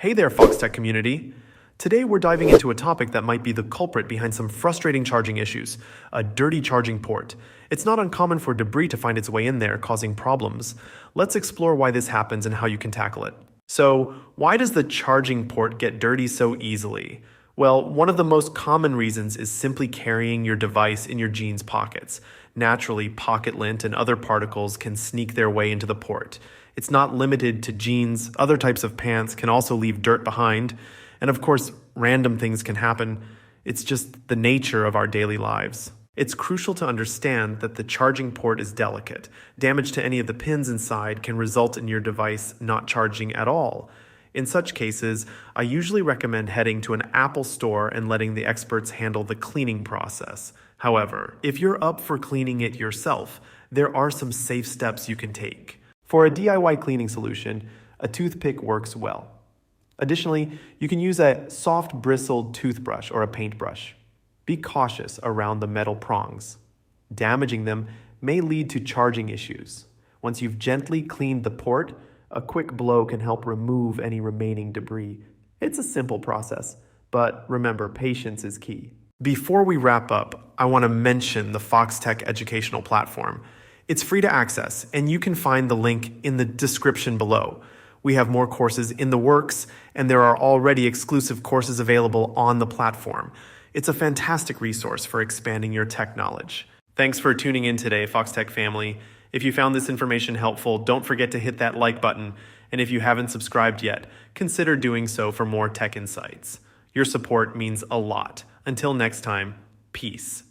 Hey there, Foxtecc community. Today we're diving into a topic that might be the culprit behind some frustrating charging issues, a dirty charging port. It's not uncommon for debris to find its way in there, causing problems. Let's explore why this happens and how you can tackle it. So, why does the charging port get dirty so easily? Well, one of the most common reasons is simply carrying your device in your jeans pockets. Naturally, pocket lint and other particles can sneak their way into the port. It's not limited to jeans, other types of pants can also leave dirt behind. And of course, random things can happen. It's just the nature of our daily lives. It's crucial to understand that the charging port is delicate. Damage to any of the pins inside can result in your device not charging at all. In such cases, I usually recommend heading to an Apple store and letting the experts handle the cleaning process. However, if you're up for cleaning it yourself, there are some safe steps you can take. For a DIY cleaning solution, a toothpick works well. Additionally, you can use a soft bristled toothbrush or a paintbrush. Be cautious around the metal prongs. Damaging them may lead to charging issues. Once you've gently cleaned the port, a quick blow can help remove any remaining debris. It's a simple process, but remember, patience is key. Before we wrap up, I want to mention the Foxtecc educational platform. It's free to access, and you can find the link in the description below. We have more courses in the works, and there are already exclusive courses available on the platform. It's a fantastic resource for expanding your tech knowledge. Thanks for tuning in today, Foxtecc family. If you found this information helpful, don't forget to hit that like button, and if you haven't subscribed yet, consider doing so for more tech insights. Your support means a lot. Until next time, peace.